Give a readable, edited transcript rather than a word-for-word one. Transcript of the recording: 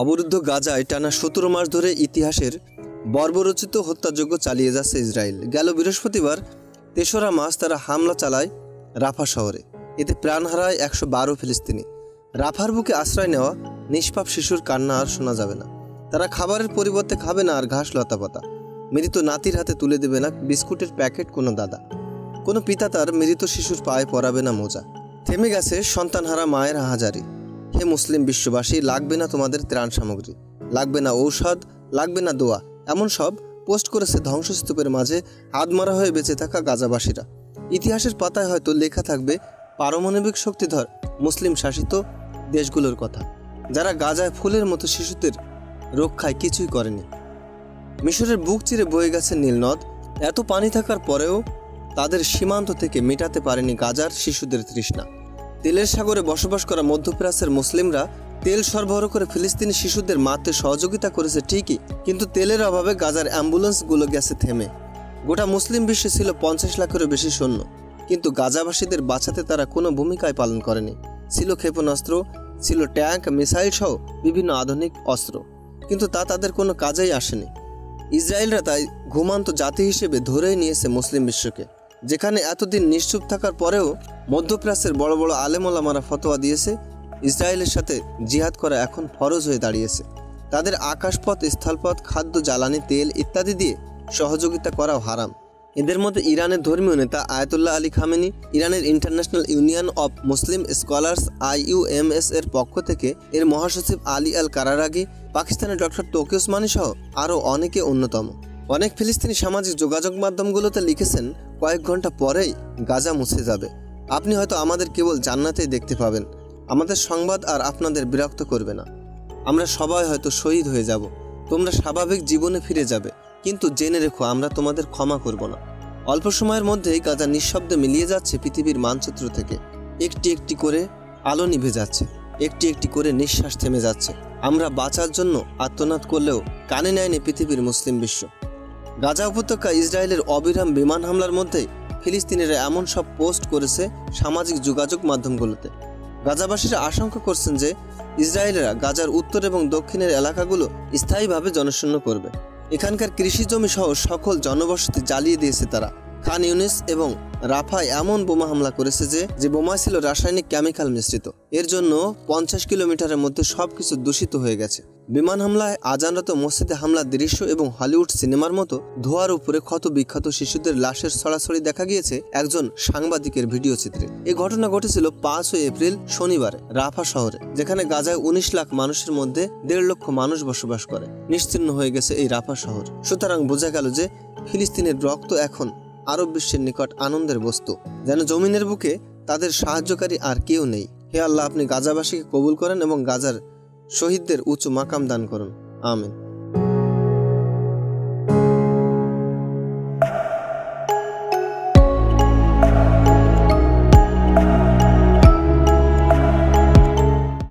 অবরুদ্ধ গাজায় টানা 17 মাস ধরে ইতিহাসের বর্বরোচিত হত্যাযজ্ঞ চালিয়ে যাচ্ছে ইসরায়েল। গেল বৃহস্পতিবার ৩রা মার্চ তারা হামলা চালায় রাফা শহরে। এতে প্রাণ হারায় ১১২ ফিলিস্তিনি। রাফার বুকে আশ্রয় নেওয়া নিষ্পাপ শিশুর কান্না আর শোনা যাবে না। তারা খাবারের পরিবর্তে খাবে না আর ঘাস লতাপাতা। মৃত নাতির হাতে তুলে দেবে না বিস্কুটের প্যাকেট কোনো দাদা। কোনো পিতা তার মৃত শিশুর পায়ে পরাবে না মোজা। থেমে গেছে সন্তানহারা মায়ের হাহাজারি। হে মুসলিম বিশ্ববাসী, লাগবে না তোমাদের ত্রাণ সামগ্রী, লাগবে না ঔষধ, লাগবে না দোয়া, এমন সব পোস্ট করেছে ধ্বংসস্তূপের মাঝে আদমারা হয়ে বেঁচে থাকা গাজাবাসীরা। ইতিহাসের পাতায় হয়তো লেখা থাকবে পারমাণবিক শক্তিধর মুসলিম শাসিত দেশগুলোর কথা, যারা গাজায় ফুলের মতো শিশুদের রক্ষায় কিছুই করেনি। মিশরের বুক চিরে বয়ে গেছে নীলনদ। এত পানি থাকার পরেও তাদের সীমান্ত থেকে মেটাতে পারেনি গাজার শিশুদের তৃষ্ণা। তেলের সাগরে বসবাস করা মধ্যপ্রাচ্যের মুসলিমরা তেল সরবরাহ করে ফিলিস্তিনি শিশুদের মারতে সহযোগিতা করেছে ঠিকই, কিন্তু তেলের অভাবে গাজার অ্যাম্বুলেন্সগুলো গেছে থেমে। গোটা মুসলিম বিশ্বে ছিল ৫০ লাখেরও বেশি সৈন্য, কিন্তু গাজাবাসীদের বাঁচাতে তারা কোনো ভূমিকাই পালন করেনি। ছিল ক্ষেপণাস্ত্র, ছিল ট্যাঙ্ক, মিসাইল সহ বিভিন্ন আধুনিক অস্ত্র, কিন্তু তা তাদের কোনো কাজেই আসেনি। ইসরায়েলরা তাই ঘুমান্ত জাতি হিসেবে ধরেই নিয়েছে মুসলিম বিশ্বকে, যেখানে এতদিন নিশ্চুপ থাকার পরেও মধ্যপ্রাচ্যের বড় বড় আলেম ওলামারা ফতোয়া দিয়েছে ইসরায়েলের সাথে জিহাদ করা এখন ফরজ হয়ে দাঁড়িয়েছে। তাদের আকাশপথ, স্থলপথ, খাদ্য, জ্বালানি, তেল ইত্যাদি দিয়ে সহযোগিতা করাও হারাম। এদের মধ্যে ইরানের ধর্মীয় নেতা আয়াতুল্লাহ আলী খামেনি, ইরানের international union of Muslim scholars IUMS এর পক্ষ থেকে এর মহাসচিব আলী আল কারারাগি, পাকিস্তানের ডক্টর তকি ওসমানী সহ আরও অনেকে অন্যতম। অনেক ফিলিস্তিনি সামাজিক যোগাযোগ মাধ্যমগুলোতে লিখেছেন, কয়েক ঘন্টা পরেই গাজা মুছে যাবে। আপনি হয়তো আমাদের কেবল জান্নাতেই দেখতে পাবেন। আমাদের সংবাদ আর আপনাদের বিরক্ত করবে না। আমরা সবাই হয়তো শহীদ হয়ে যাব, তোমরা স্বাভাবিক জীবনে ফিরে যাবে, কিন্তু জেনে রেখো আমরা তোমাদের ক্ষমা করব না। অল্প সময়ের মধ্যেই গাজা নিঃশব্দে মিলিয়ে যাচ্ছে পৃথিবীর মানচিত্র থেকে। একটি একটি করে আলো নিভে যাচ্ছে, একটি একটি করে নিঃশ্বাস থেমে যাচ্ছে। আমরা বাঁচার জন্য আর্তনাদ করলেও কানে নেয়নি পৃথিবীর মুসলিম বিশ্ব। গাজা উপত্যকা ইসরায়েলের অবিরাম বিমান হামলার মধ্যেই ফিলিস্তিনিরা এমন সব পোস্ট করেছে সামাজিক যোগাযোগ মাধ্যমগুলোতে। গাজাবাসীরা আশঙ্কা করছেন যে ইসরায়েলেরা গাজার উত্তর এবং দক্ষিণের এলাকাগুলো স্থায়ীভাবে জনশূন্য করবে। এখানকার কৃষি জমি সহ সকল জনবসতি জ্বালিয়ে দিয়েছে তারা। খান ইউনিস এবং রাফায় এমন বোমা হামলা করেছে যে বোমায় ছিল রাসায়নিক কেমিক্যাল মিশ্রিত। এর জন্য ৫০ কিলোমিটারের মধ্যে সবকিছু দূষিত হয়ে গেছে। বিমান হামলায় আজানরত মসজিদে হামলার দৃশ্য এবং হলিউড সিনেমার মতো ধোঁয়ার উপরে ক্ষত বিক্ষত শিশুদের লাশের ছড়াছড়ি দেখা গিয়েছে একজন সাংবাদিকের ভিডিও চিত্রে। এই ঘটনা ঘটেছিল ৫ এপ্রিল শনিবারে রাফা শহরে, যেখানে গাজায় ১৯ লাখ মানুষের মধ্যে ১.৫ লক্ষ মানুষ বসবাস করে। নিশ্চিহ্ন হয়ে গেছে এই রাফা শহর। সুতরাং বোঝা গেল যে ফিলিস্তিনের রক্ত এখন আরব বিশ্বের নিকট আনন্দের বস্তু, যেন জমিনের বুকে তাদের সাহায্যকারী আর কেউ নেই। হে আল্লাহ, আপনি গাজাবাসীকে কবুল করেন এবং গাজার শহীদদের উঁচু মাকাম দান করুন। আমিন।